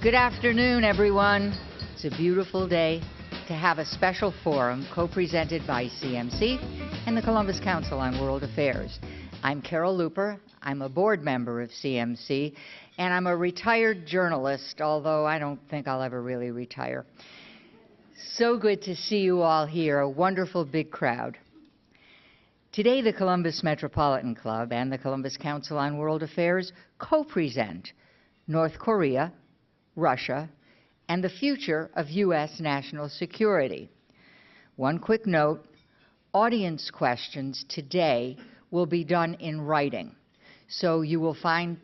Good afternoon, everyone. It's a beautiful day to have a special forum co-presented by CMC and the Columbus Council on World Affairs. I'm Carol Looper. I'm a board member of CMC, and I'm a retired journalist, although I don't think I'll ever really retire. So good to see you all here, a wonderful big crowd. Today, the Columbus Metropolitan Club and the Columbus Council on World Affairs co-present North Korea, Russia, and the future of U.S. national security. One quick note, audience questions today will be done in writing. So you will find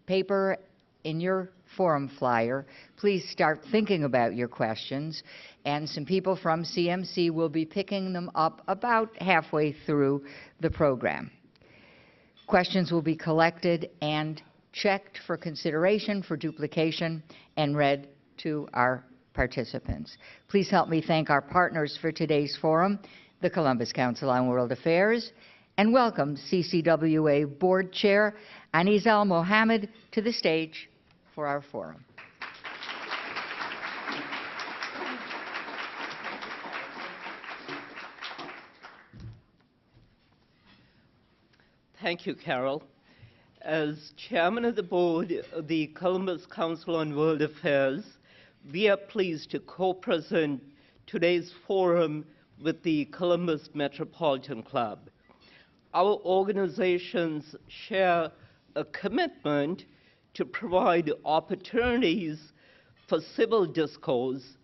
paper in your forum flyer. Please start thinking about your questions, and some people from CMC will be picking them up about halfway through the program. Questions will be collected and checked for consideration for duplication and read to our participants. Please help me thank our partners for today's forum, the Columbus Council on World Affairs, and welcome CCWA Board Chair Aniz Al-Mohammed to the stage for our forum. Thank you, Carol. As chairman of the board of the Columbus Council on World Affairs, we are pleased to co-present today's forum with the Columbus Metropolitan Club. Our organizations share a commitment to provide opportunities for civil discourse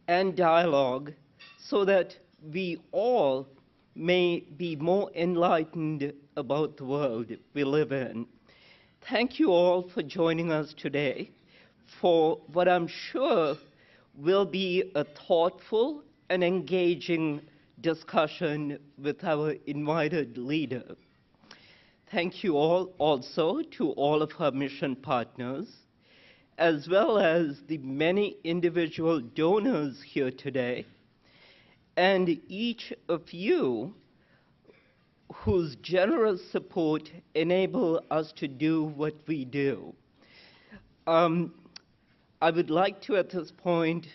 and dialogue so that we all may be more enlightened about the world we live in. Thank you all for joining us today for what I'm sure will be a thoughtful and engaging discussion with our invited leader. Thank you all also to all of our mission partners, as well as the many individual donors here today, and each of you whose generous support enable us to do what we do. I would like to, at this point,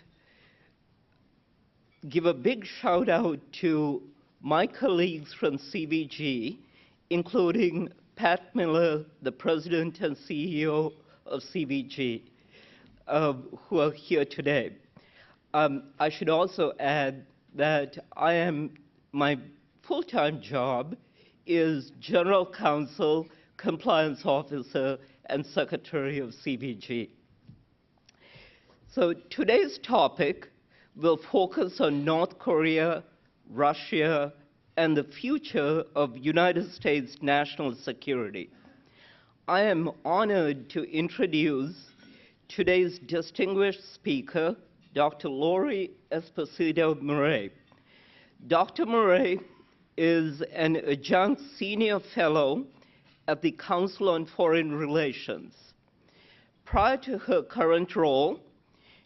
give a big shout out to my colleagues from CVG, including Pat Miller, the president and CEO of CVG, who are here today. I should also add that my full-time job is General Counsel, Compliance Officer, and Secretary of CVG. So today's topic will focus on North Korea, Russia, and the future of United States national security. I am honored to introduce today's distinguished speaker, Dr. Lori Esposito Murray. Dr. Murray is an adjunct senior fellow at the Council on Foreign Relations. Prior to her current role,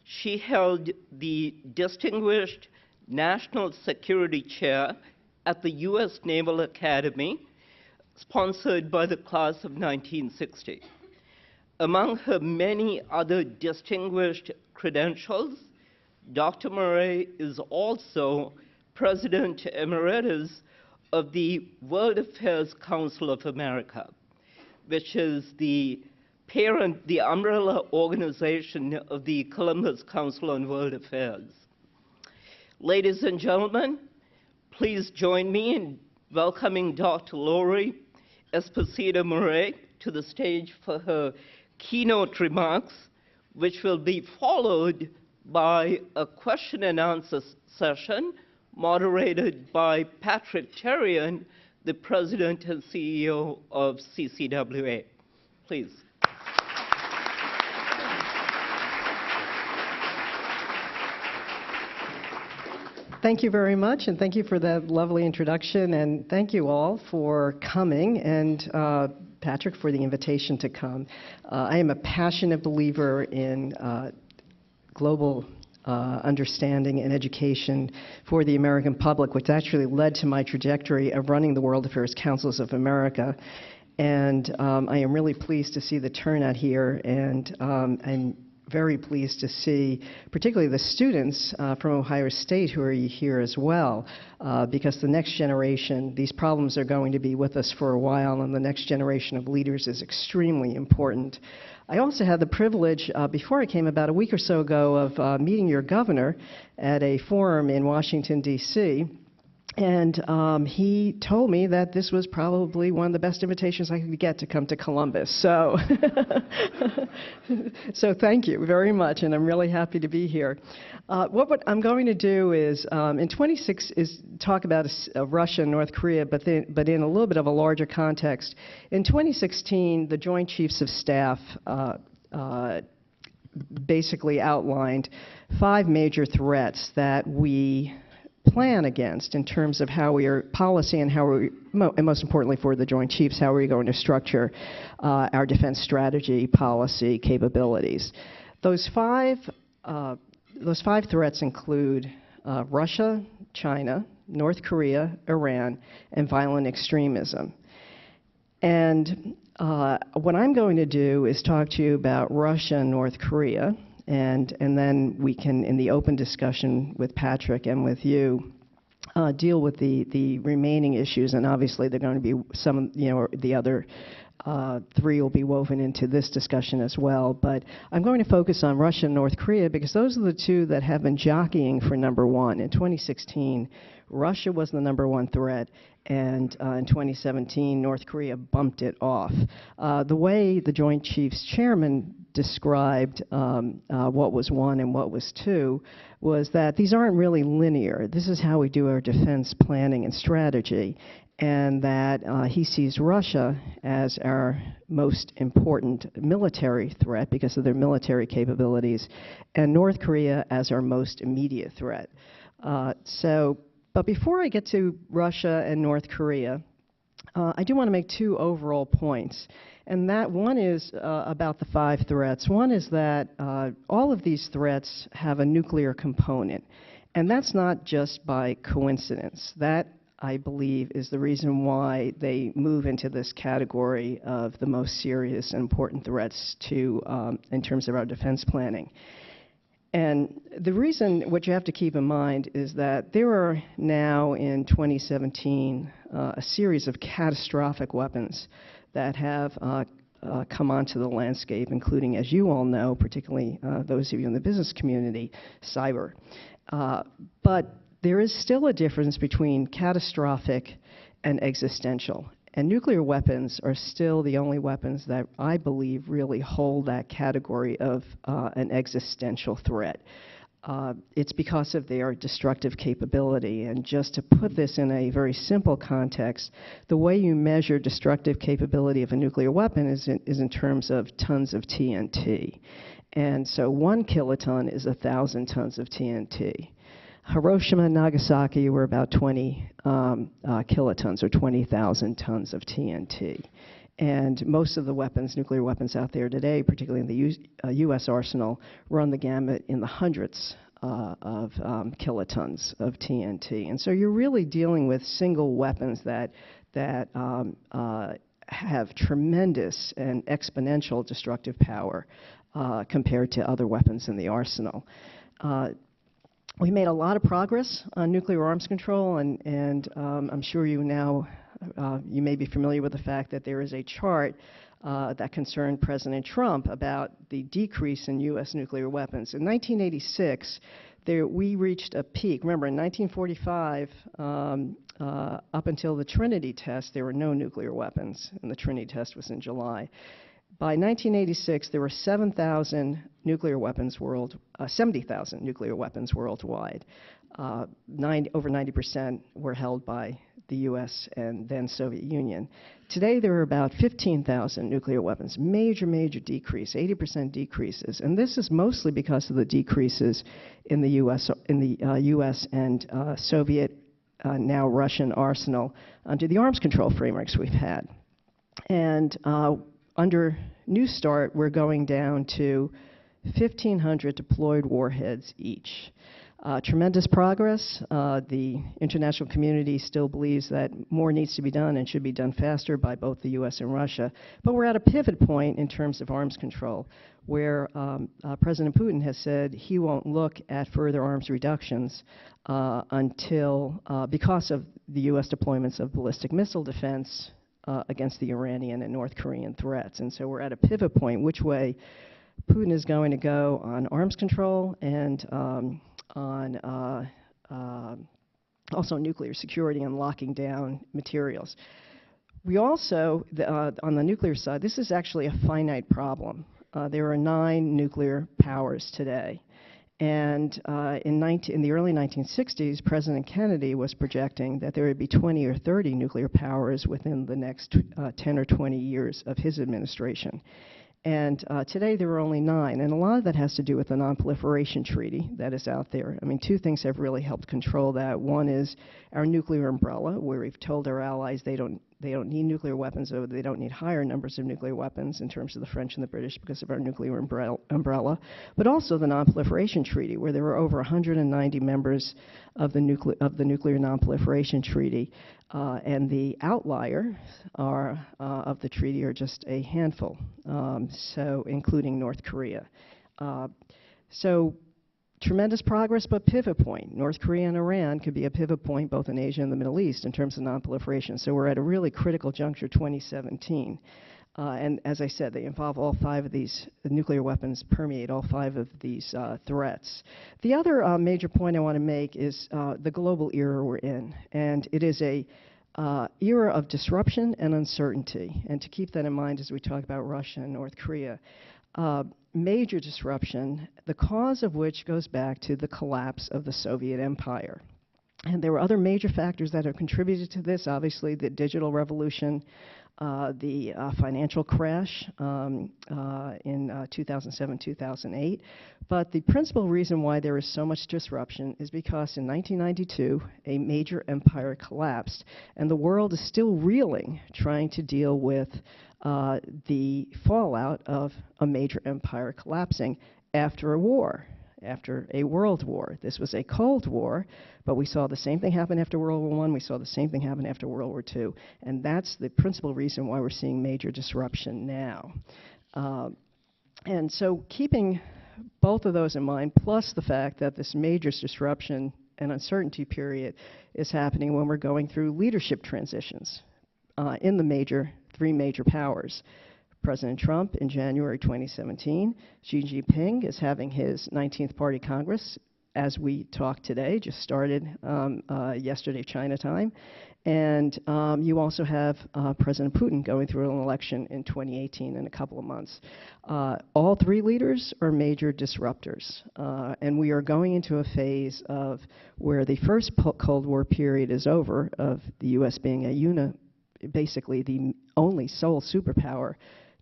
she held the Distinguished National Security Chair at the U.S. Naval Academy, sponsored by the class of 1960. Among her many other distinguished credentials, Dr. Murray is also President Emeritus of the World Affairs Council of America, which is the umbrella organization of the Columbus Council on World Affairs. Ladies and gentlemen, please join me in welcoming Dr. Lori Esposito Murray to the stage for her keynote remarks, which will be followed by a question and answer session moderated by Patrick Terrien, the President and CEO of CCWA. Please. Thank you very much, and thank you for that lovely introduction, and thank you all for coming, and Patrick for the invitation to come. I am a passionate believer in global understanding and education for the American public, which actually led to my trajectory of running the World Affairs Councils of America. And I am really pleased to see the turnout here, and very pleased to see, particularly the students from Ohio State who are here as well, because the next generation, these problems are going to be with us for a while, and the next generation of leaders is extremely important. I also had the privilege, before I came about a week or so ago, of meeting your governor at a forum in Washington, D.C., and he told me that this was probably one of the best invitations I could get to come to Columbus. So, so thank you very much, and I'm really happy to be here. What I'm going to do is, in 26, is talk about Russia and North Korea, but in a little bit of a larger context. In 2016, the Joint Chiefs of Staff basically outlined 5 major threats that we plan against in terms of how we are policy and how we, and most importantly for the Joint Chiefs, how are we going to structure our defense strategy, policy, capabilities. Those five threats include Russia, China, North Korea, Iran, and violent extremism. And what I'm going to do is talk to you about Russia and North Korea, and then we can, in the open discussion with Patrick and with you, deal with the remaining issues, and obviously they're going to be some, the other 3 will be woven into this discussion as well. But I'm going to focus on Russia and North Korea because those are the 2 that have been jockeying for number 1. In 2016, Russia was the number 1 threat, and in 2017, North Korea bumped it off. The way the Joint Chiefs Chairman described what was 1 and what was 2 was that these aren't really linear. This is how we do our defense planning and strategy, and that he sees Russia as our most important military threat because of their military capabilities, and North Korea as our most immediate threat. But before I get to Russia and North Korea, I do want to make 2 overall points. And that one is about the 5 threats. One is that all of these threats have a nuclear component. And that's not just by coincidence. That, I believe, is the reason why they move into this category of the most serious and important threats in terms of our defense planning. And the reason, what you have to keep in mind, is that there are now in 2017 a series of catastrophic weapons that have come onto the landscape, including, as you all know, particularly those of you in the business community, cyber. But there is still a difference between catastrophic and existential. And nuclear weapons are still the only weapons that I believe really hold that category of an existential threat. It's because of their destructive capability. And just to put this in a very simple context, the way you measure destructive capability of a nuclear weapon is in terms of tons of TNT. And so 1 kiloton is 1,000 tons of TNT. Hiroshima and Nagasaki were about 20 kilotons, or 20,000 tons of TNT. And most of the weapons, nuclear weapons out there today, particularly in the U.S. arsenal, run the gamut in the hundreds of kilotons of TNT. And so you're really dealing with single weapons that have tremendous and exponential destructive power compared to other weapons in the arsenal. We made a lot of progress on nuclear arms control, and I'm sure you now, you may be familiar with the fact that there is a chart that concerned President Trump about the decrease in U.S. nuclear weapons. In 1986, we reached a peak. Remember, in 1945, up until the Trinity test, there were no nuclear weapons, and the Trinity test was in July. By 1986, there were 70,000 nuclear weapons worldwide. Over 90% were held by the U.S. and then Soviet Union. Today, there are about 15,000 nuclear weapons. Major decrease, 80% decreases, and this is mostly because of the decreases in the U.S. And Soviet, now Russian arsenal under the arms control frameworks we've had. And under New START, we're going down to 1,500 deployed warheads each. Tremendous progress. The international community still believes that more needs to be done and should be done faster by both the U.S. and Russia. But we're at a pivot point in terms of arms control, where President Putin has said he won't look at further arms reductions until, because of the U.S. deployments of ballistic missile defense against the Iranian and North Korean threats. And so we're at a pivot point, which way Putin is going to go on arms control and on also nuclear security and locking down materials. We also, on the nuclear side, this is actually a finite problem. There are 9 nuclear powers today. And in the early 1960s, President Kennedy was projecting that there would be 20 or 30 nuclear powers within the next 10 or 20 years of his administration. And today there are only 9, and a lot of that has to do with the Non-Proliferation Treaty that is out there. I mean, 2 things have really helped control that. One is our nuclear umbrella, where we've told our allies they don't need nuclear weapons, or they don't need higher numbers of nuclear weapons in terms of the French and the British because of our nuclear umbrella, but also the Non-Proliferation Treaty, where there were over 190 members of the Nuclear Non-Proliferation Treaty, and the outlier of the treaty are just a handful, so including North Korea. So tremendous progress, but pivot point. North Korea and Iran could be a pivot point both in Asia and the Middle East in terms of non-proliferation. So we're at a really critical juncture, 2017. And as I said, they involve all 5 of these, the nuclear weapons permeate all 5 of these threats. The other major point I want to make is the global era we're in. And it is a era of disruption and uncertainty. And to keep that in mind as we talk about Russia and North Korea. Major disruption, the cause of which goes back to the collapse of the Soviet Empire. And there were other major factors that have contributed to this, obviously the digital revolution, the financial crash in 2007-2008. But the principal reason why there is so much disruption is because in 1992, a major empire collapsed, and the world is still reeling, trying to deal with the fallout of a major empire collapsing after a war, after a world war. This was a Cold War, but we saw the same thing happen after World War I. We saw the same thing happen after World War II. And that's the principal reason why we're seeing major disruption now. And so keeping both of those in mind, plus the fact that this major disruption and uncertainty period is happening when we're going through leadership transitions in the 3 major powers. President Trump in January 2017. Xi Jinping is having his 19th Party Congress as we talk today, just started yesterday China time. And you also have President Putin going through an election in 2018 in a couple of months. All 3 leaders are major disruptors. And we are going into a phase of where the first Cold War period is over, of the U.S. being basically the only sole superpower,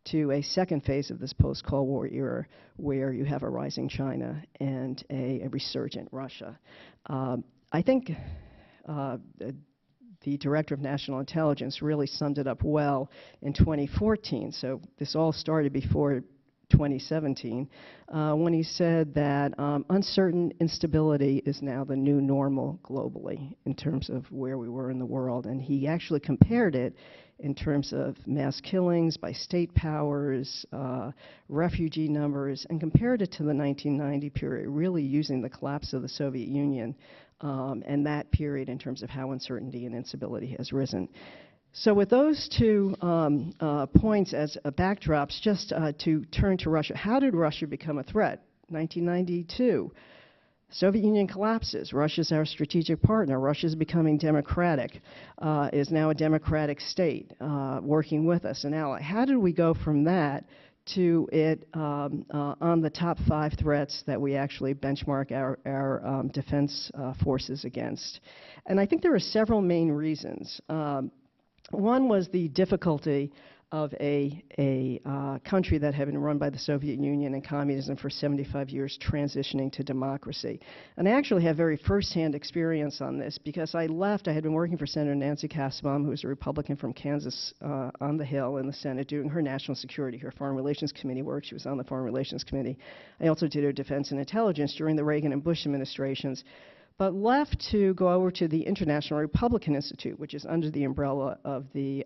to a second phase of this post-Cold War era where you have a rising China and a resurgent Russia. I think the Director of National Intelligence really summed it up well in 2014. So this all started before 2017, when he said that uncertain instability is now the new normal globally in terms of where we were in the world. And he actually compared it in terms of mass killings by state powers, refugee numbers, and compared it to the 1990 period, really using the collapse of the Soviet Union and that period in terms of how uncertainty and instability has risen. So with those 2 points as backdrops, just to turn to Russia. How did Russia become a threat? 1992. Soviet Union collapses. Russia's our strategic partner. Russia's becoming democratic, is now a democratic state, working with us, an ally. How did we go from that to it on the top 5 threats that we actually benchmark our defense forces against? And I think there are several main reasons. One was the difficulty of a country that had been run by the Soviet Union and communism for 75 years transitioning to democracy. And I actually have very firsthand experience on this because I left. I had been working for Senator Nancy Kassebaum, who was a Republican from Kansas on the Hill in the Senate, doing her national security, her Foreign Relations Committee work. She was on the Foreign Relations Committee. I also did her defense and intelligence during the Reagan and Bush administrations, but left to go over to the International Republican Institute, which is under the umbrella of the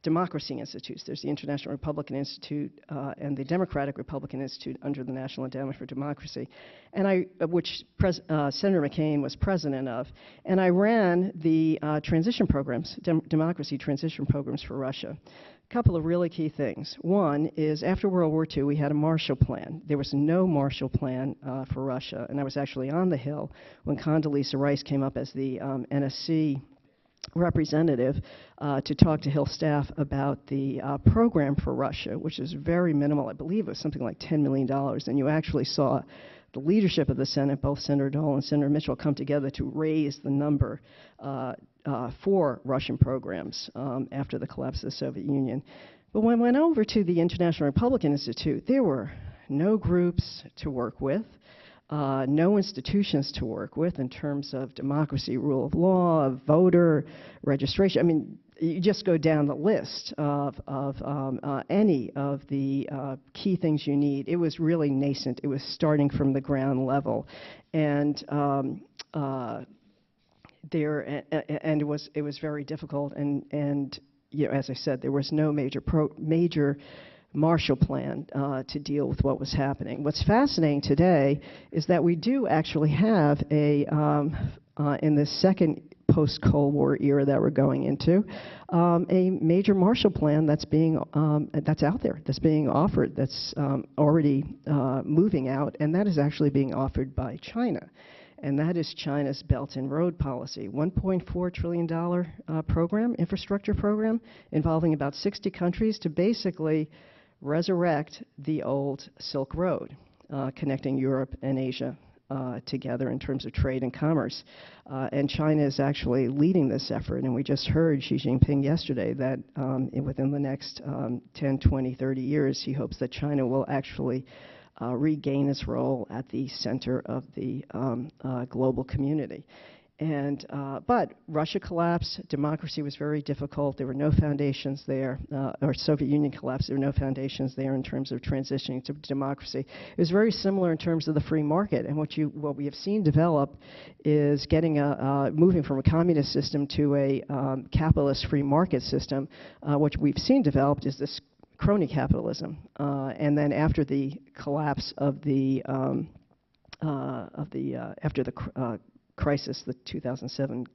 Democracy Institutes. There's the International Republican Institute and the Democratic Republican Institute under the National Endowment for Democracy, and which Senator McCain was president of. And I ran the transition programs, democracy transition programs for Russia. A couple of really key things. One is after World War II, we had a Marshall Plan. There was no Marshall Plan for Russia, and I was actually on the Hill when Condoleezza Rice came up as the NSC representative to talk to Hill staff about the program for Russia, which is very minimal. I believe it was something like $10 million, and you actually saw the leadership of the Senate, both Senator Dole and Senator Mitchell, come together to raise the number for Russian programs after the collapse of the Soviet Union. But when I went over to the International Republican Institute, there were no groups to work with, no institutions to work with in terms of democracy, rule of law, voter registration. I mean, you just go down the list of any of the key things you need. It was really nascent. It was starting from the ground level, and it was very difficult. And you know, as I said, there was no major Marshall Plan to deal with what was happening. What's fascinating today is that we do actually have in the second post-Cold War era that we're going into, a major Marshall Plan that's out there, that's being offered, that's already moving out, and that is actually being offered by China. And that is China's Belt and Road Policy, $1.4 trillion program, infrastructure program, involving about 60 countries to basically resurrect the old Silk Road, connecting Europe and Asia together in terms of trade and commerce. And China is actually leading this effort, and we just heard Xi Jinping yesterday that within the next 10, 20, 30 years, he hopes that China will actually regain its role at the center of the global community. And but Russia collapsed. Democracy was very difficult. There were no foundations there. Or Soviet Union collapsed. There were no foundations there in terms of transitioning to democracy. It was very similar in terms of the free market. And what we have seen develop is getting moving from a communist system to a capitalist free market system. What we've seen developed is this crony capitalism. And then after the collapse of the crisis, the 2007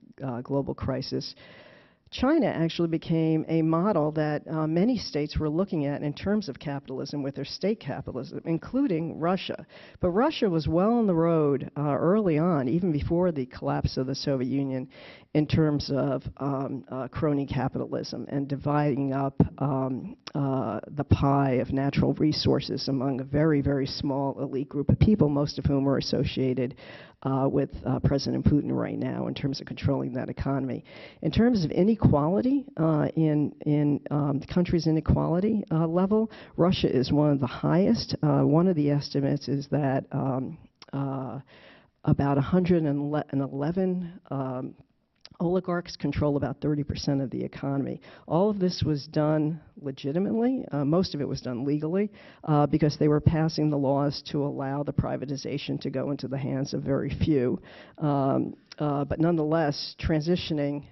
global crisis, China actually became a model that many states were looking at in terms of capitalism with their state capitalism, including Russia. But Russia was well on the road early on, even before the collapse of the Soviet Union, in terms of crony capitalism and dividing up the pie of natural resources among a very, very small elite group of people, most of whom are associated with President Putin right now in terms of controlling that economy. In terms of inequality, in countries' inequality level, Russia is one of the highest. One of the estimates is that about 111 oligarchs control about 30% of the economy. All of this was done legitimately. Most of it was done legally because they were passing the laws to allow the privatization to go into the hands of very few. But nonetheless, transitioning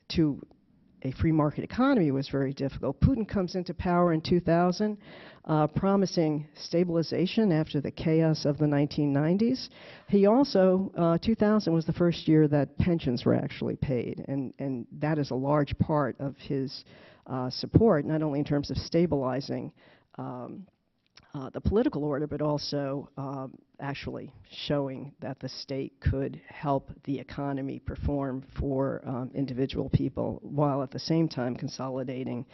to a free market economy was very difficult. Putin comes into power in 2000, promising stabilization after the chaos of the 1990s. He also, 2000 was the first year that pensions were actually paid, and that is a large part of his support, not only in terms of stabilizing the political order, but also actually showing that the state could help the economy perform for individual people, while at the same time consolidating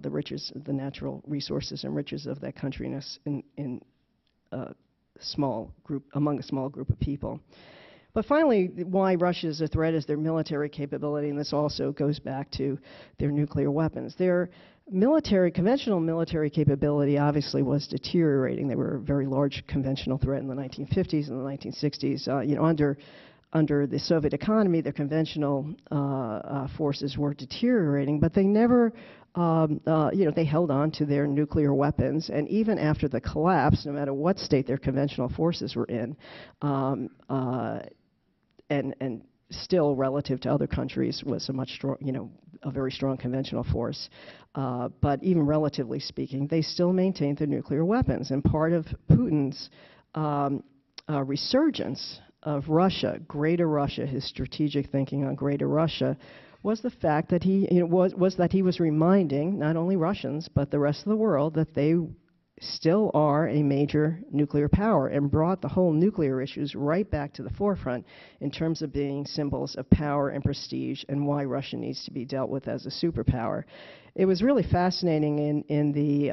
the riches, the natural resources and riches of that country in a small group, among a small group of people. But finally, why Russia is a threat is their military capability, and this also goes back to their nuclear weapons. Their conventional military capability obviously was deteriorating. They were a very large conventional threat in the 1950s and the 1960s. Under the Soviet economy, their conventional forces were deteriorating, but they never, they held on to their nuclear weapons, and even after the collapse, no matter what state their conventional forces were in, and still relative to other countries was a much strong, a very strong conventional force. But even relatively speaking, they still maintained their nuclear weapons. And part of Putin's resurgence of Russia, Greater Russia, his strategic thinking on Greater Russia, was the fact that he was reminding not only Russians but the rest of the world that they still are a major nuclear power, and brought the whole nuclear issues right back to the forefront in terms of being symbols of power and prestige and why Russia needs to be dealt with as a superpower. It was really fascinating in the,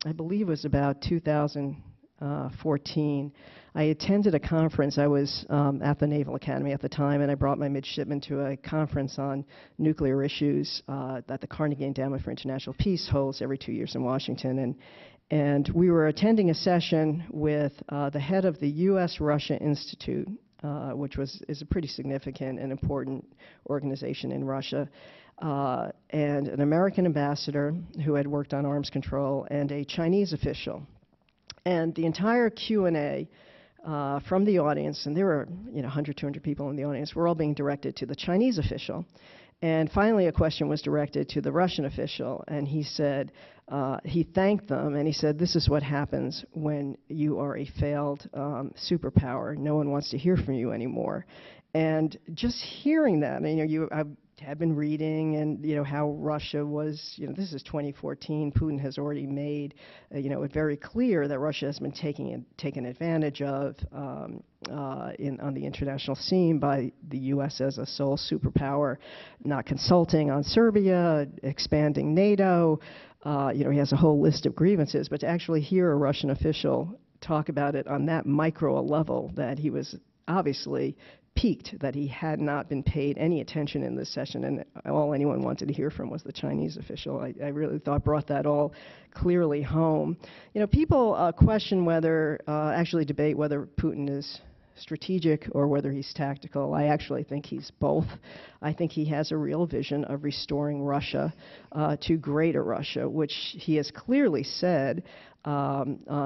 I believe it was about 2014, I attended a conference. I was at the Naval Academy at the time, and I brought my midshipmen to a conference on nuclear issues that the Carnegie Endowment for International Peace holds every 2 years in Washington. And we were attending a session with the head of the U.S.-Russia Institute, which is a pretty significant and important organization in Russia, and an American ambassador who had worked on arms control, and a Chinese official. And the entire Q&A from the audience, and there were 100, 200 people in the audience, were all being directed to the Chinese official. And finally, a question was directed to the Russian official, and he said, he thanked them, and he said, "This is what happens when you are a failed superpower. No one wants to hear from you anymore." And just hearing that, I have been reading, and how Russia was, this is 2014. Putin has already made, it very clear that Russia has been taken advantage of on the international scene by the U.S. as a sole superpower, not consulting on Serbia, expanding NATO. He has a whole list of grievances, but to actually hear a Russian official talk about it on that micro level, that he was obviously piqued that he had not been paid any attention in this session, and all anyone wanted to hear from was the Chinese official. I really thought brought that all clearly home. People question whether, actually debate whether Putin is strategic or whether he's tactical. I actually think he's both. I think he has a real vision of restoring Russia to Greater Russia, which he has clearly said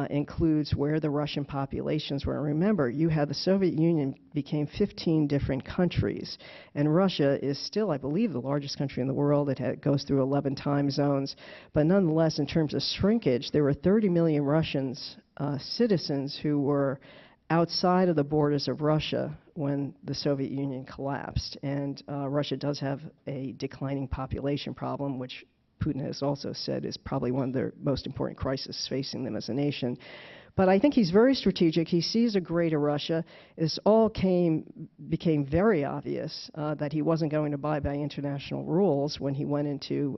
includes where the Russian populations were. Remember, you had the Soviet Union became 15 different countries, and Russia is still, I believe, the largest country in the world. It goes through 11 time zones, but nonetheless, in terms of shrinkage, there were 30 million Russians, citizens who were outside of the borders of Russia when the Soviet Union collapsed. And Russia does have a declining population problem, which Putin has also said is probably one of the most important crises facing them as a nation. But I think he's very strategic. He sees a Greater Russia. This all became very obvious that he wasn't going to abide by international rules when he went into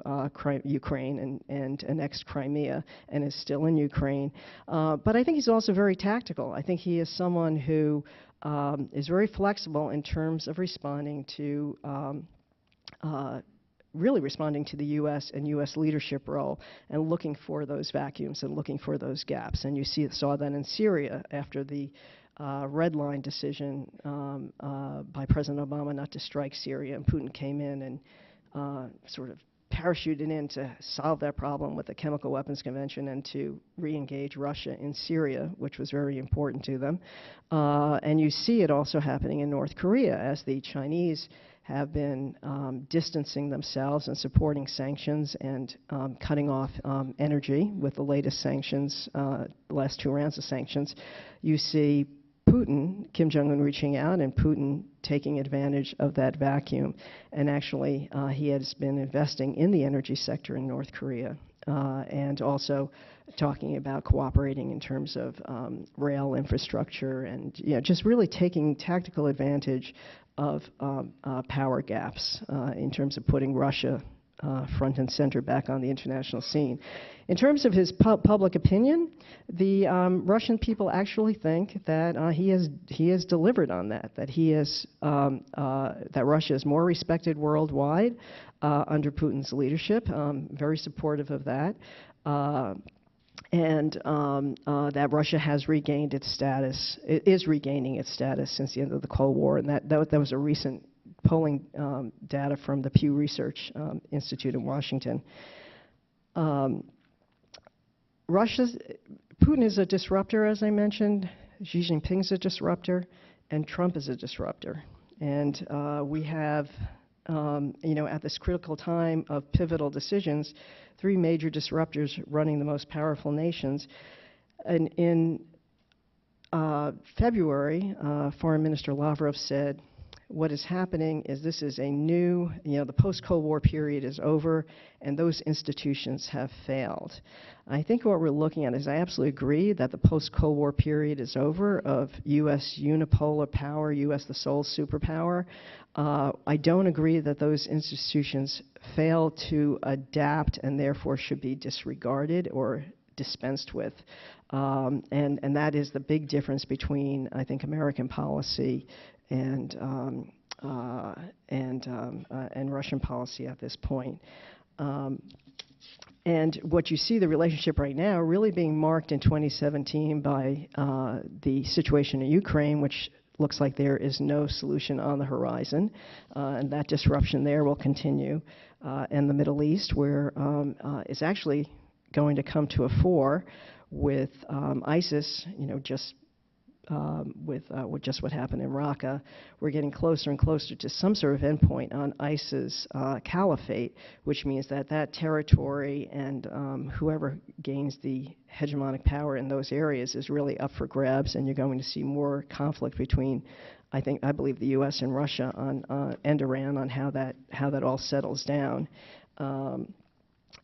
Ukraine and annexed Crimea and is still in Ukraine. But I think he's also very tactical. I think he is someone who is very flexible in terms of responding to really responding to the U.S. and U.S. leadership role and looking for those vacuums and looking for those gaps. And you saw that in Syria after the red line decision by President Obama not to strike Syria, and Putin came in and sort of parachuted in to solve that problem with the Chemical Weapons Convention and to re-engage Russia in Syria, which was very important to them. And you see it also happening in North Korea as the Chinese have been distancing themselves and supporting sanctions and cutting off energy with the latest sanctions, the last 2 rounds of sanctions. You see Putin, Kim Jong-un reaching out, and Putin taking advantage of that vacuum. And actually, he has been investing in the energy sector in North Korea and also talking about cooperating in terms of rail infrastructure and just really taking tactical advantage of power gaps in terms of putting Russia front and center back on the international scene. In terms of his public opinion, the Russian people actually think that he has delivered on that. That Russia is more respected worldwide under Putin's leadership. Very supportive of that. And that Russia has regained its status. It is regaining its status since the end of the Cold War, and that was a recent polling data from the Pew Research Institute in Washington. Putin is a disruptor, as I mentioned. Xi Jinping is a disruptor, and Trump is a disruptor. And we have, at this critical time of pivotal decisions, three major disruptors running the most powerful nations. And in February, Foreign Minister Lavrov said, what is happening is this is a new, the post-Cold War period is over, and those institutions have failed. I think what we're looking at is I absolutely agree that the post-Cold War period is over of U.S. unipolar power, U.S. the sole superpower. I don't agree that those institutions fail to adapt and therefore should be disregarded or dispensed with. And that is the big difference between, I think, American policy and Russian policy at this point. And what you see, the relationship right now, really being marked in 2017 by the situation in Ukraine, which looks like there is no solution on the horizon, and that disruption there will continue. And the Middle East, where is actually going to come to a fore with ISIS, with just what happened in Raqqa. We're getting closer and closer to some sort of endpoint on ISIS caliphate, which means that that territory and whoever gains the hegemonic power in those areas is really up for grabs, and you're going to see more conflict between, I believe, the U.S. and Russia and Iran on how that all settles down.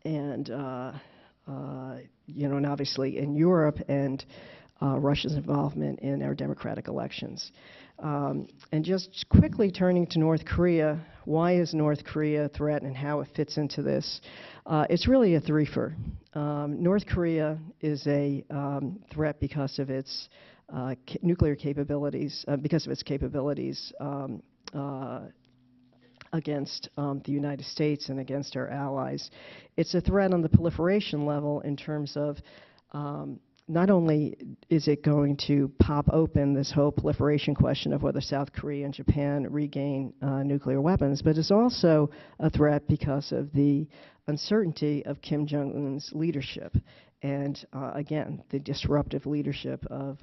And obviously in Europe and Russia's involvement in our democratic elections. And just quickly turning to North Korea, why is North Korea a threat and how it fits into this? It's really a threefer. North Korea is a threat because of its nuclear capabilities, against the United States and against our allies. It's a threat on the proliferation level in terms of not only is it going to pop open this whole proliferation question of whether South Korea and Japan regain nuclear weapons, but it's also a threat because of the uncertainty of Kim Jong-un's leadership. And again, the disruptive leadership of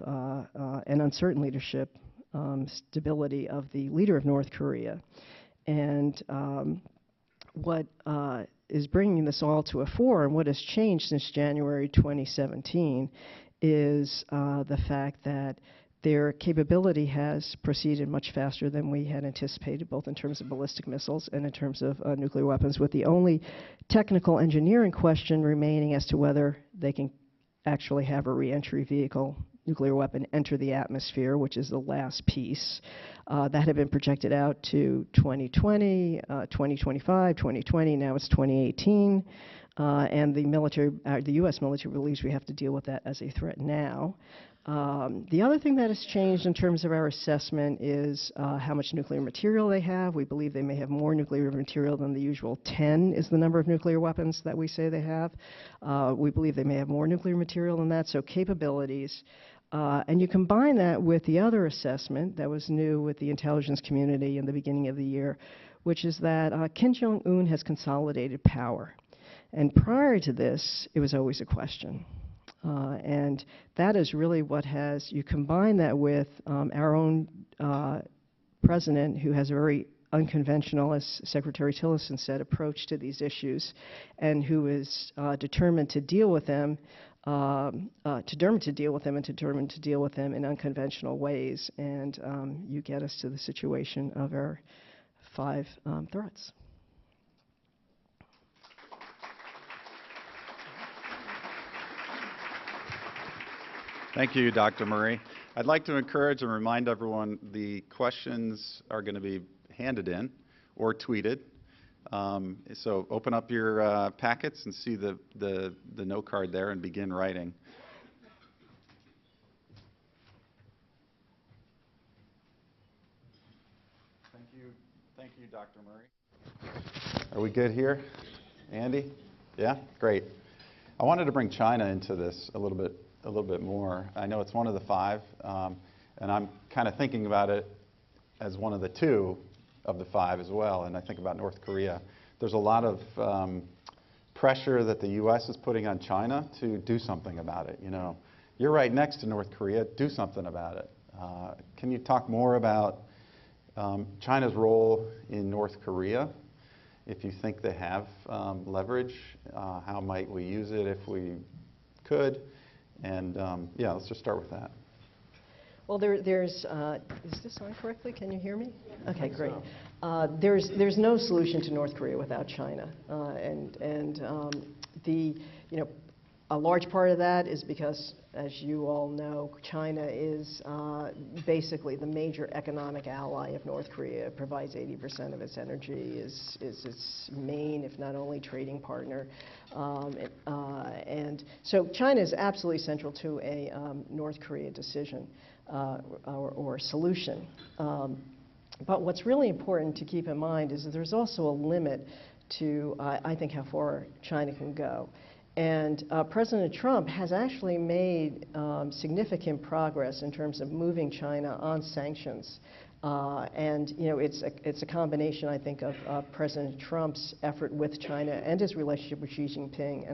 and uncertain leadership, stability of the leader of North Korea. And what is bringing this all to a fore, and what has changed since January 2017, is the fact that their capability has proceeded much faster than we had anticipated, both in terms of ballistic missiles and in terms of nuclear weapons, with the only technical engineering question remaining as to whether they can actually have a reentry vehicle nuclear weapon enter the atmosphere, which is the last piece. That had been projected out to 2020, 2025, 2020, now it's 2018. And the U.S. military believes we have to deal with that as a threat now. The other thing that has changed in terms of our assessment is how much nuclear material they have. We believe they may have more nuclear material than the usual 10 is the number of nuclear weapons that we say they have. We believe they may have more nuclear material than that, so capabilities. And you combine that with the other assessment that was new with the intelligence community in the beginning of the year, which is that Kim Jong-un has consolidated power. And prior to this, it was always a question. And that is really what you combine that with our own president, who has a very unconventional, as Secretary Tillerson said, approach to these issues, and who is determined to deal with them, and determined to deal with them in unconventional ways. And you get us to the situation of our 5 threats. Thank you, Dr. Murray. I'd like to encourage and remind everyone the questions are going to be handed in or tweeted So open up your packets and see the note card there and begin writing. Thank you, Dr. Murray. Are we good here? Andy? Yeah? Great. I wanted to bring China into this a little bit more. I know it's one of the five, and I'm kind of thinking about it as one of the two of the five as well, and I think about North Korea. There's a lot of pressure that the U.S. is putting on China to do something about it. You know, you're right next to North Korea. Do something about it. Can you talk more about China's role in North Korea? If you think they have leverage, how might we use it if we could? And yeah, let's just start with that. Well, there's, is this on correctly? Can you hear me? Okay, great. There's no solution to North Korea without China. A large part of that is because, as you all know, China is basically the major economic ally of North Korea. It provides 80% of its energy, is its main, if not only, trading partner. And so China is absolutely central to a North Korea decision or solution. But what's really important to keep in mind is that there's also a limit to, I think, how far China can go. And President Trump has actually made significant progress in terms of moving China on sanctions. And you know, it's a combination, I think, of President Trump's effort with China and his relationship with Xi Jinping.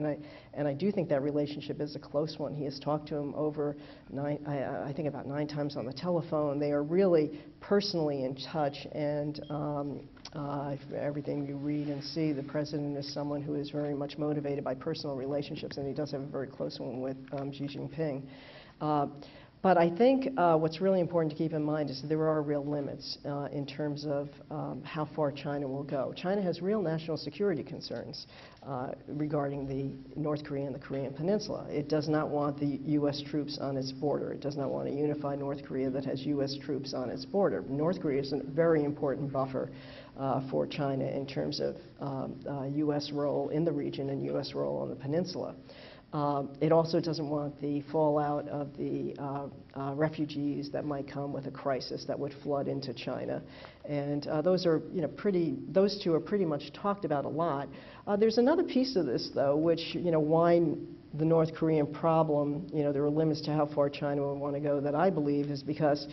And I do think that relationship is a close one. He has talked to him over I think about 9 times on the telephone. They are really personally in touch. And everything you read and see, the president is someone who is very much motivated by personal relationships, and he does have a very close one with Xi Jinping. But I think what's really important to keep in mind is that there are real limits in terms of how far China will go. China has real national security concerns regarding the North Korea and the Korean Peninsula. It does not want the U.S. troops on its border. It does not want a unified North Korea that has U.S. troops on its border. North Korea is a very important buffer for China in terms of U.S. role in the region and U.S. role on the peninsula. It also doesn't want the fallout of the refugees that might come with a crisis that would flood into China. And those are, you know, those two are pretty much talked about a lot. There's another piece of this, though, which, you know, why the North Korean problem, you know, there are limits to how far China would want to go, that I believe is because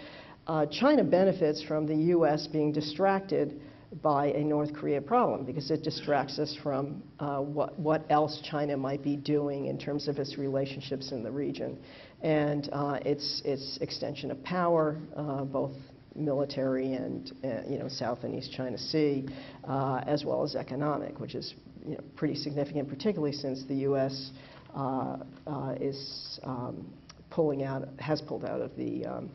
China benefits from the U.S. being distracted by a North Korea problem, because it distracts us from what else China might be doing in terms of its relationships in the region. And its extension of power, both military and you know, South and East China Sea, as well as economic, which is, you know, pretty significant, particularly since the U.S. Has pulled out of the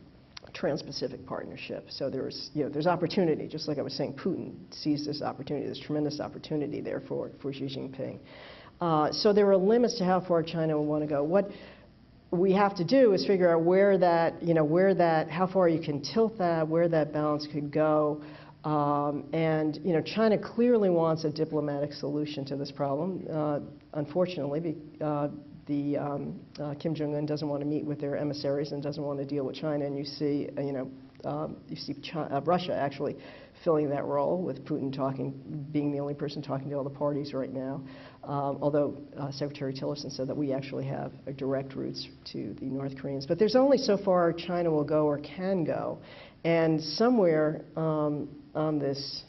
Trans-Pacific Partnership. So there's opportunity, just like I was saying. Putin sees this opportunity. There's tremendous opportunity there for Xi Jinping. So there are limits to how far China will want to go. What we have to do is figure out how far you can tilt that, where that balance could go. And you know, China clearly wants a diplomatic solution to this problem. Unfortunately, Kim Jong-un doesn't want to meet with their emissaries and doesn't want to deal with China, and you see, Russia actually filling that role, with Putin being the only person talking to all the parties right now. Although Secretary Tillerson said that we actually have direct routes to the North Koreans. But there's only so far China will go or can go, and somewhere on this.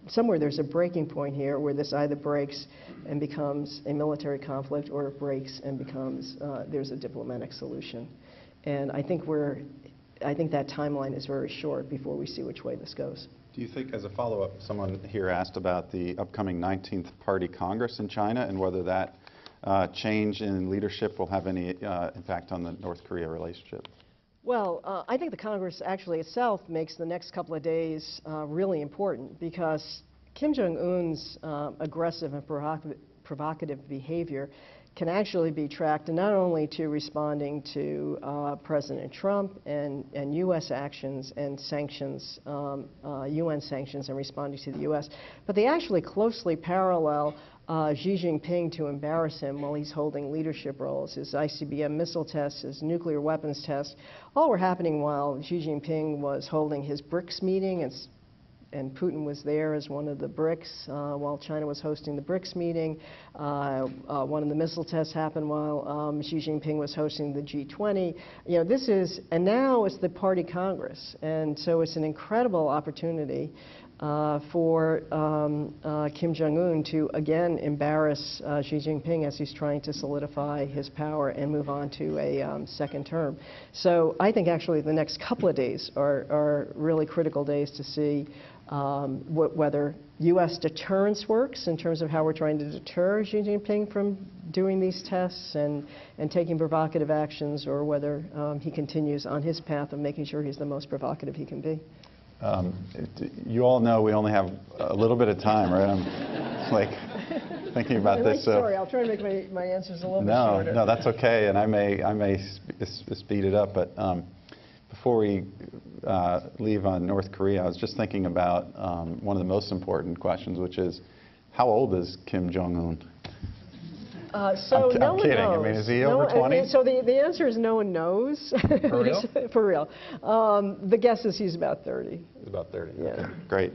Somewhere there's a breaking point here where this either breaks and becomes a military conflict, or it breaks and becomes there's a diplomatic solution. And I think that timeline is very short before we see which way this goes. Do you think, as a follow-up, someone here asked about the upcoming 19th Party Congress in China and whether that change in leadership will have any impact on the North Korea relationship? Well, I think the Congress actually itself makes the next couple of days really important, because Kim Jong-un's aggressive and provocative behavior can actually be tracked, and not only to responding to President Trump and U.S. actions and sanctions, UN sanctions, and responding to the U.S., but they actually closely parallel Xi Jinping to embarrass him while he's holding leadership roles. His ICBM missile tests, his nuclear weapons tests, all were happening while Xi Jinping was holding his BRICS meeting, and Putin was there as one of the BRICS while China was hosting the BRICS meeting. One of the missile tests happened while Xi Jinping was hosting the G20. You know, and now it's the Party Congress, and so it's an incredible opportunity for Kim Jong-un to again embarrass Xi Jinping as he's trying to solidify his power and move on to a second term. So I think actually the next couple of days are really critical days to see whether U.S. deterrence works in terms of how we're trying to deter Xi Jinping from doing these tests and taking provocative actions, or whether he continues on his path of making sure he's the most provocative he can be. You all know we only have a little bit of time, right? I'm like thinking about this. Sorry, I'll try to make my answers a little bit shorter. No, that's okay, and I may speed it up. But before we leave on North Korea, I was just thinking about one of the most important questions, which is, how old is Kim Jong-un? I'm kidding. I mean, is he over 20? So the answer is no one knows. For real? For real. The guess is he's about 30. He's about 30. Yeah. Okay, great.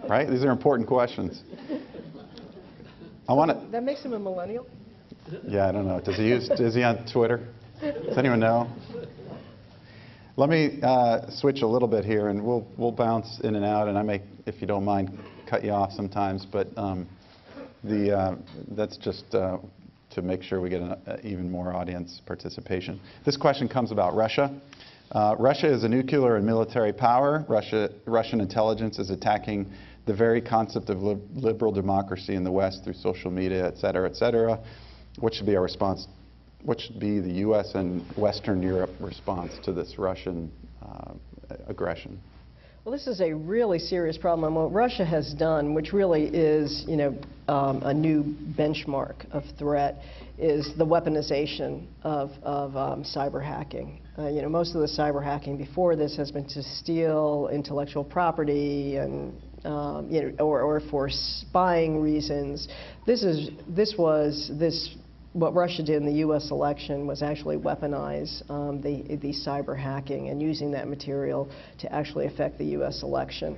Right? These are important questions. That makes him a millennial? Yeah, I don't know. Is he on Twitter? Does anyone know? Let me switch a little bit here, and we'll bounce in and out, and I may, if you don't mind, cut you off sometimes, but that's just to make sure we get even more audience participation. This question comes about Russia. Russia is a nuclear and military power. Russian intelligence is attacking the very concept of liberal democracy in the West through social media, et cetera, et cetera. What should be our response? What should be the U.S. and Western Europe response to this Russian aggression? Well, this is a really serious problem. And what Russia has done, which really is, a new benchmark of threat, is the weaponization of cyber hacking. Most of the cyber hacking before this has been to steal intellectual property and or for spying reasons. What Russia did in the U.S. election was actually weaponize the cyber hacking and using that material to actually affect the U.S. election.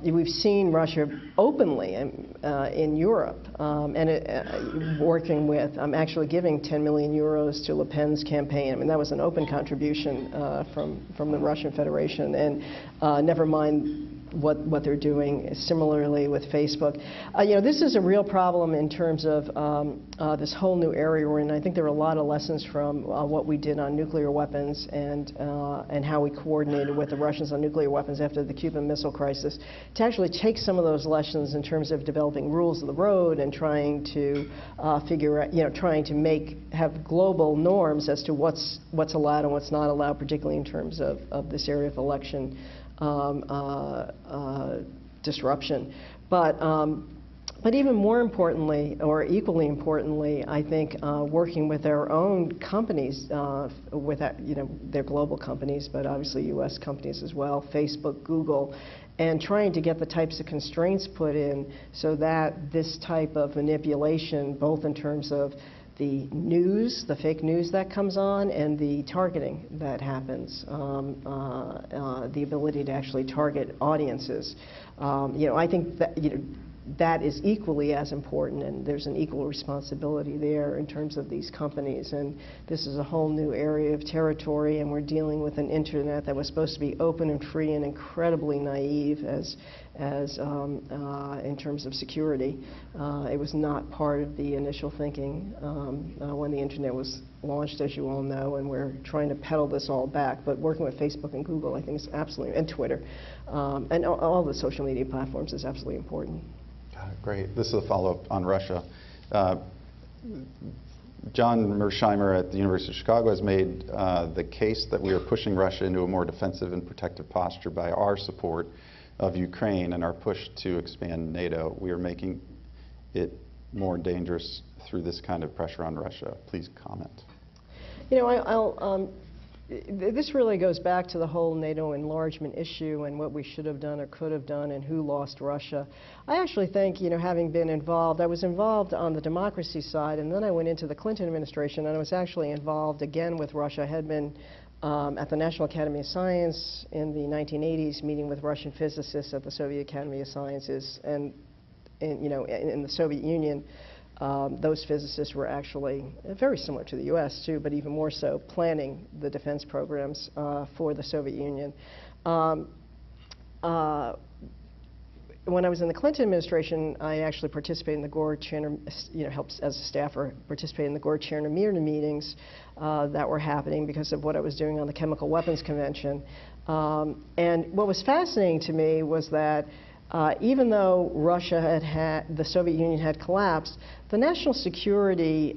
We've seen Russia openly in Europe working with, actually giving 10 million euros to Le Pen's campaign. I mean, that was an open contribution from the Russian Federation, and never mind what they're doing similarly with Facebook. This is a real problem in terms of this whole new area we're in. I think there are a lot of lessons from what we did on nuclear weapons and how we coordinated with the Russians on nuclear weapons after the Cuban Missile Crisis, to actually take some of those lessons in terms of developing rules of the road and trying to figure out, trying to have global norms as to what's allowed and what's not allowed, particularly in terms of this area of election disruption. But even more importantly, or equally importantly, I think working with our own companies, they're global companies, but obviously U.S. companies as well, Facebook, Google, and trying to get the types of constraints put in so that this type of manipulation, both in terms of the news, the fake news that comes on, and the targeting that happens, the ability to actually target audiences. I think that that is equally as important, and there's an equal responsibility there in terms of these companies. And this is a whole new area of territory, and we're dealing with an internet that was supposed to be open and free and incredibly naive in terms of security. It was not part of the initial thinking when the internet was launched, as you all know, and we're trying to pedal this all back. But working with Facebook and Google, I think is absolutely, and Twitter, and all the social media platforms is absolutely important. Great. This is a follow-up on Russia. John Mersheimer at the University of Chicago has made the case that we are pushing Russia into a more defensive and protective posture by our support of Ukraine and our push to expand NATO. We are making it more dangerous through this kind of pressure on Russia? Please comment. You know, this really goes back to the whole NATO enlargement issue and what we should have done or could have done and who lost Russia. I actually think, you know, having been involved, I was involved on the democracy side, and then I went into the Clinton administration, and I was actually involved again with Russia. I had been at the National Academy of Science in the 1980s, meeting with Russian physicists at the Soviet Academy of Sciences, and you know, in the Soviet Union. Those physicists were actually very similar to the U.S. too, but even more so, planning the defense programs for the Soviet Union. When I was in the Clinton administration, I actually participated in the Gore-Chernomyrdin, you know, helped as a staffer participate in the Gore-Chernomyrdin meetings that were happening because of what I was doing on the Chemical Weapons Convention. And what was fascinating to me was that even though Russia the Soviet Union had collapsed, the national security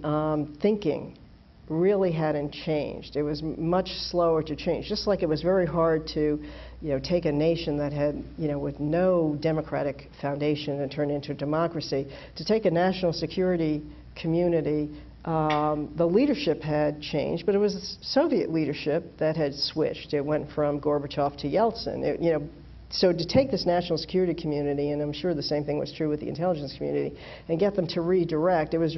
thinking really hadn't changed. It was much slower to change. Just like it was very hard to, you know, take a nation that had, you know, with no democratic foundation and turn it into a democracy, to take a national security community. The leadership had changed, but it was the Soviet leadership that had switched. It went from Gorbachev to Yeltsin. You know, so to take this national security community, and I'm sure the same thing was true with the intelligence community, and get them to redirect, it was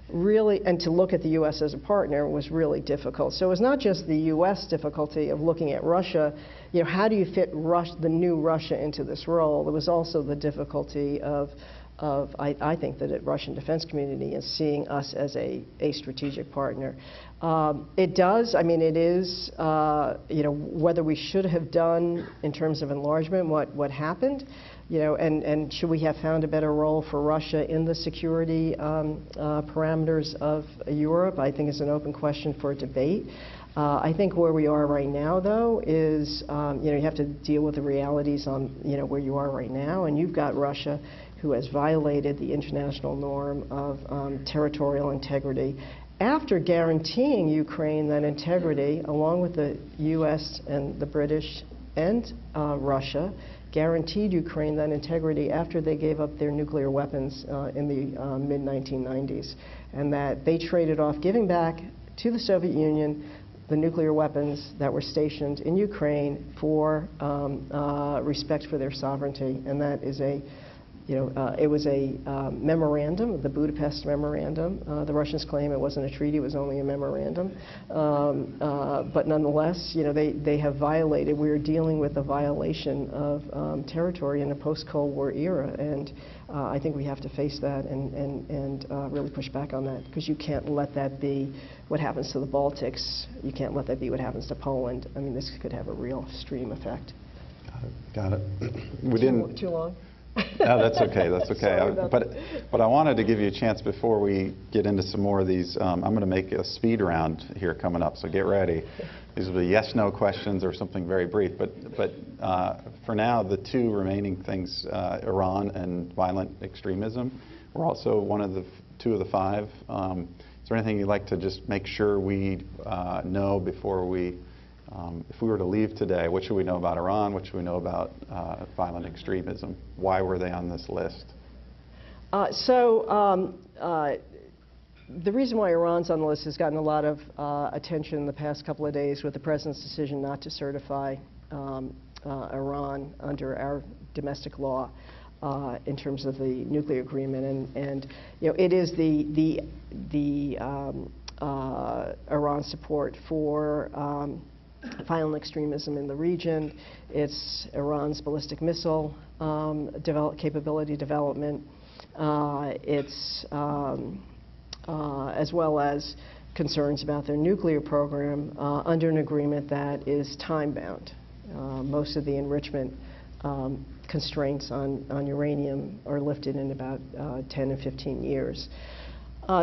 really, and to look at the U.S. as a partner was really difficult. So it was not just the U.S. difficulty of looking at Russia, you know, how do you fit the new Russia into this role? It was also the difficulty of I think that the Russian defense community is seeing us as a strategic partner. It does, I mean, it is, you know, whether we should have done in terms of enlargement what happened, you know, and should we have found a better role for Russia in the security parameters of Europe, I think is an open question for debate. I think where we are right now, though, is, you know, you have to deal with the realities on, you know, where you are right now, and you've got Russia who has violated the international norm of territorial integrity after guaranteeing Ukraine that integrity, along with the U.S. and the British and Russia, guaranteed Ukraine that integrity after they gave up their nuclear weapons in the mid-1990s, and that they traded off giving back to the Soviet Union the nuclear weapons that were stationed in Ukraine for respect for their sovereignty. And that is a, you know, it was a memorandum, the Budapest Memorandum. The Russians claim it wasn't a treaty, it was only a memorandum. But nonetheless, you know, they have violated, we're dealing with a violation of territory in a post-Cold War era. And I think we have to face that and really push back on that, because you can't let that be what happens to the Baltics. You can't let that be what happens to Poland. I mean, this could have a real stream effect. Got it. We didn't. Too long? No, that's okay. That's okay. Sorry, but I wanted to give you a chance before we get into some more of these. I'm going to make a speed round here coming up, so get ready. These will be yes/no questions or something very brief. But for now, the two remaining things, Iran and violent extremism, we're also one of the two of the five. Is there anything you'd like to just make sure we know before we? If we were to leave today, what should we know about Iran? What should we know about violent extremism? Why were they on this list? The reason why Iran's on the list has gotten a lot of attention in the past couple of days with the President's decision not to certify Iran under our domestic law in terms of the nuclear agreement. And you know, it is the Iran support for violent extremism in the region. It's Iran's ballistic missile capability development. It's as well as concerns about their nuclear program under an agreement that is time-bound. Most of the enrichment constraints on uranium are lifted in about 10 and 15 years.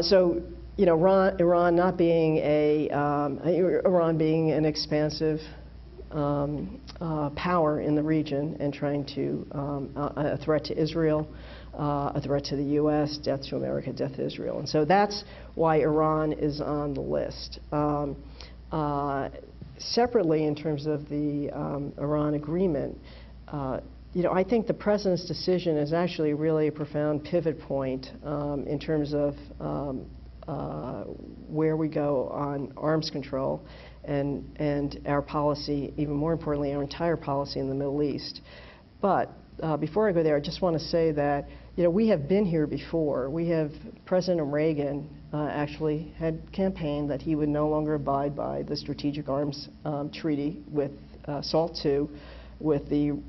So, you know, Iran not being Iran being an expansive power in the region and trying to a threat to Israel, a threat to the U.S., death to America, death to Israel, and so that's why Iran is on the list. Separately, in terms of the Iran agreement, I think the President's decision is actually really a profound pivot point in terms of where we go on arms control and our policy, even more importantly, our entire policy in the Middle East. But before I go there, I just want to say that we have been here before. President Reagan actually had campaigned that he would no longer abide by the Strategic Arms Treaty with SALT II with the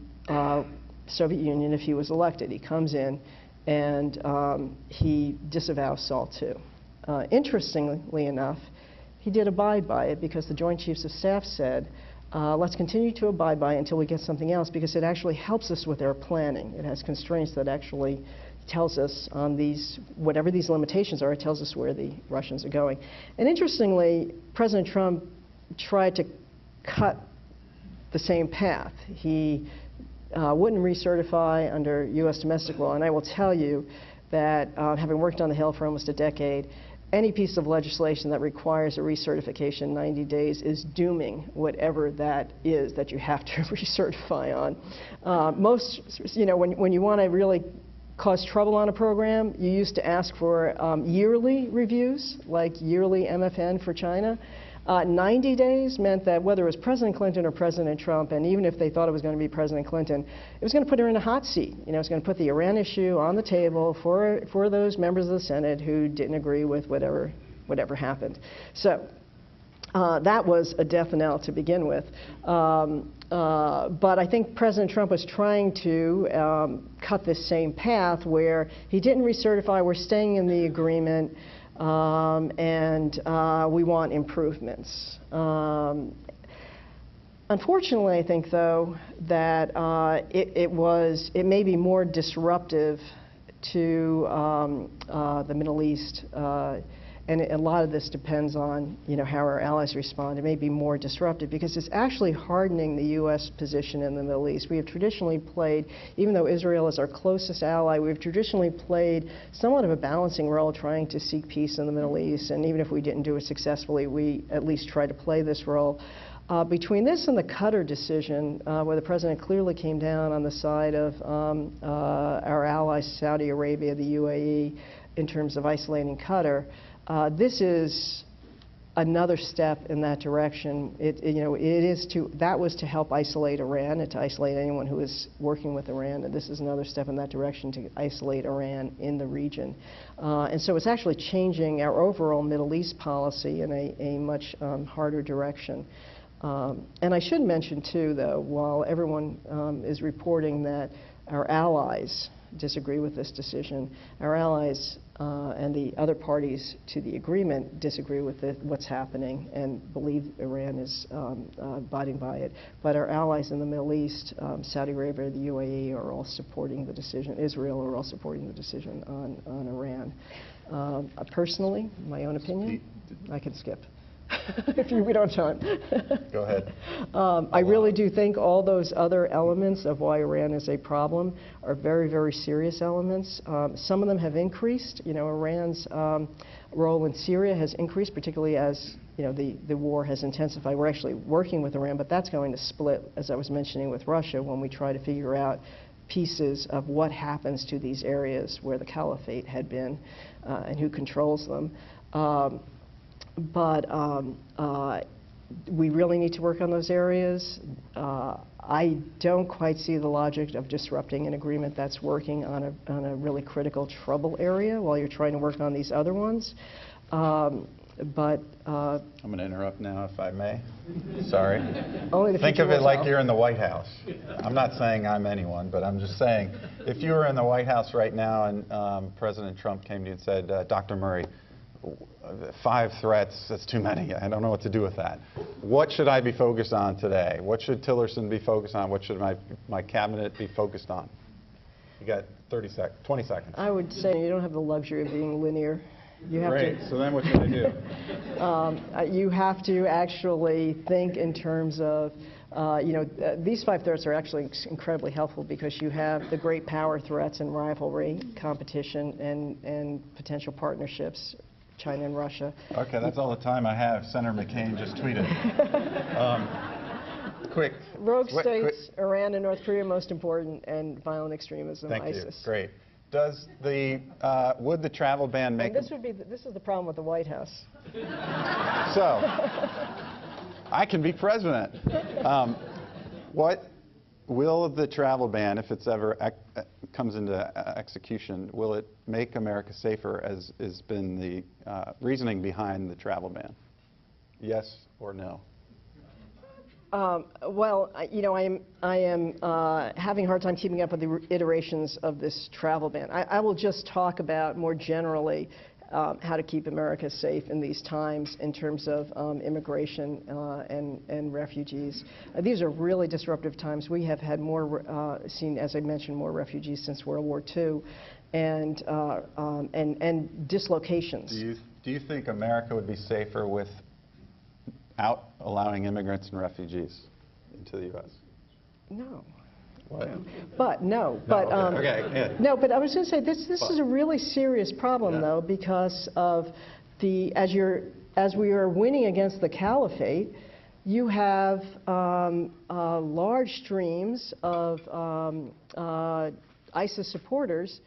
Soviet Union if he was elected. He comes in and he disavows SALT II. Interestingly enough, he did abide by it because the Joint Chiefs of Staff said, let's continue to abide by it until we get something else, because it actually helps us with our planning. It has constraints that actually tells us on these, whatever these limitations are, it tells us where the Russians are going. And interestingly, President Trump tried to cut the same path. He wouldn't recertify under U.S. domestic law, and I will tell you that having worked on the Hill for almost a decade, any piece of legislation that requires a recertification in 90 days is dooming whatever that is that you have to recertify on. When you want to really cause trouble on a program, you used to ask for yearly reviews, like yearly MFN for China. 90 days meant that whether it was President Clinton or President Trump, and even if they thought it was going to be President Clinton, it was going to put her in a hot seat. It was going to put the Iran issue on the table for those members of the Senate who didn't agree with whatever happened. So that was a death knell to begin with. But I think President Trump was trying to cut this same path where he didn't recertify, we're staying in the agreement, and we want improvements. Unfortunately, I think, though, that it may be more disruptive to the Middle East, and a lot of this depends on how our allies respond. It may be more disruptive because it's actually hardening the U.S. position in the Middle East. We have traditionally played, even though Israel is our closest ally, we've traditionally played somewhat of a balancing role trying to seek peace in the Middle East, and even if we didn't do it successfully, we at least try to play this role. Between this and the Qatar decision, where the President clearly came down on the side of our allies, Saudi Arabia, the UAE, in terms of isolating Qatar, this is another step in that direction. That was to help isolate Iran and to isolate anyone who is working with Iran, and this is another step in that direction to isolate Iran in the region. And so it's actually changing our overall Middle East policy in a much harder direction. And I should mention, too, though, while everyone is reporting that our allies disagree with this decision, our allies and the other parties to the agreement disagree with what's happening and believe Iran is abiding by it. But our allies in the Middle East, Saudi Arabia, the UAE, are all supporting the decision. Israel are all supporting the decision on Iran. Personally, my own opinion, I can skip. If we don't have time. Go ahead. I really do think all those other elements of why Iran is a problem are very, very serious elements. Some of them have increased. Iran's role in Syria has increased, particularly as the war has intensified. We're actually working with Iran, but that's going to split, as I was mentioning, with Russia when we try to figure out pieces of what happens to these areas where the caliphate had been and who controls them. But we really need to work on those areas. I don't quite see the logic of disrupting an agreement that's working on a really critical trouble area while you're trying to work on these other ones. I'm going to interrupt now, if I may. Sorry. Think of it like you're in the White House. I'm not saying I'm anyone, but I'm just saying, if you were in the White House right now and President Trump came to you and said, Dr. Murray, 5 threats, that's too many. I don't know what to do with that. What should I be focused on today? What should Tillerson be focused on? What should my cabinet be focused on? You got 20 seconds. I would say you don't have the luxury of being linear. You have Great. So then what should I do? You have to actually think in terms of, these 5 threats are actually incredibly helpful because you have the great power threats and rivalry, competition, and potential partnerships. China and Russia. Okay, that's all the time I have. Senator McCain just tweeted. quick. Rogue Quick. states, Iran and North Korea most important, and violent extremism, Thank ISIS. you. Great. Does the would the travel ban make? And this is the problem with the White House. So, I can be president. What will the travel ban, if it's ever comes into execution, will it make America safer, as has been the reasoning behind the travel ban? Yes or no? Well, you know, I am having a hard time keeping up with the iterations of this travel ban. I will just talk about more generally how to keep America safe in these times in terms of immigration and refugees. These are really disruptive times. We have had seen, as I mentioned, more refugees since World War II, and dislocations. Do you think America would be safer without allowing immigrants and refugees into the U.S.? No. What? But no. No, But okay, yeah. no. But I was going to say this is a really serious problem, though, because of as we are winning against the caliphate, you have large streams of ISIS supporters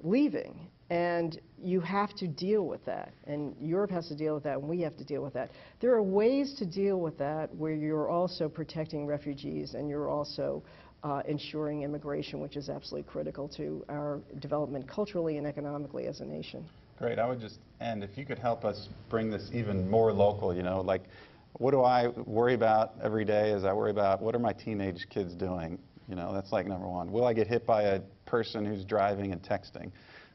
leaving. And you have to deal with that, and Europe has to deal with that, and we have to deal with that. There are ways to deal with that where you're also protecting refugees and you're also ensuring immigration, which is absolutely critical to our development culturally and economically as a nation. Great. I would just end, if you could help us bring this even more local, you know, like what do I worry about every day as I worry about what are my teenage kids doing? You know, that's like number one. Will I get hit by a person who's driving and texting?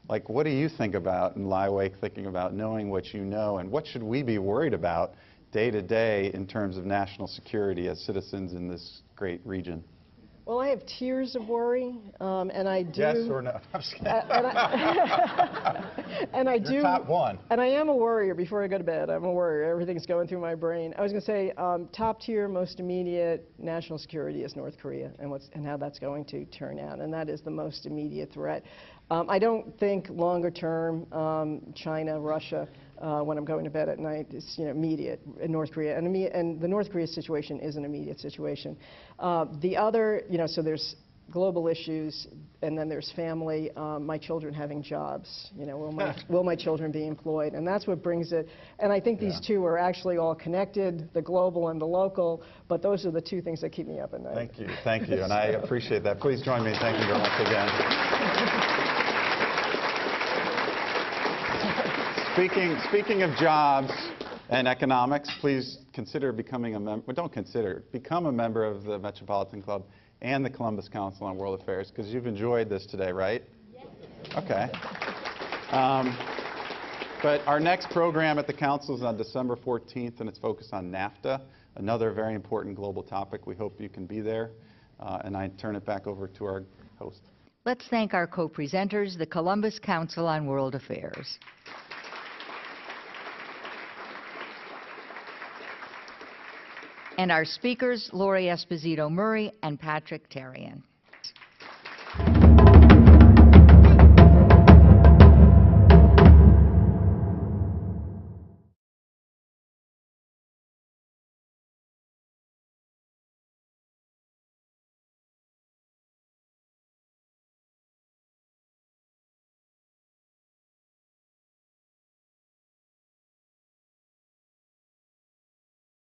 Like, what do you think about and lie awake thinking about, knowing what you know, and what should we be worried about day to day in terms of national security as citizens in this great region? Well, I have tears of worry, and I do. Yes or no? I'm just kidding. And I do. You're top one. And I am a worrier before I go to bed. I'm a worrier. Everything's going through my brain. I was going to say top tier, most immediate national security is North Korea and how that's going to turn out. And that is the most immediate threat. I don't think longer term China, Russia, when I'm going to bed at night, is immediate in North Korea. And the North Korea situation is an immediate situation. The other, so there's global issues, and then there's family, my children having jobs. Will my children be employed? And that's what brings it. And I think these two are actually all connected, the global and the local, but those are the two things that keep me up at night. Thank you. Thank you. And I appreciate that. Please join me in thanking her once again. Speaking of jobs and economics, please consider becoming a member, well, don't consider, become a member of the Metropolitan Club and the Columbus Council on World Affairs, because you've enjoyed this today, right? Yes. Okay. But our next program at the Council is on December 14th, and it's focused on NAFTA, another very important global topic. We hope you can be there. And I turn it back over to our host. Let's thank our co-presenters, the Columbus Council on World Affairs. And our speakers, Lori Esposito Murray and Patrick Terrien.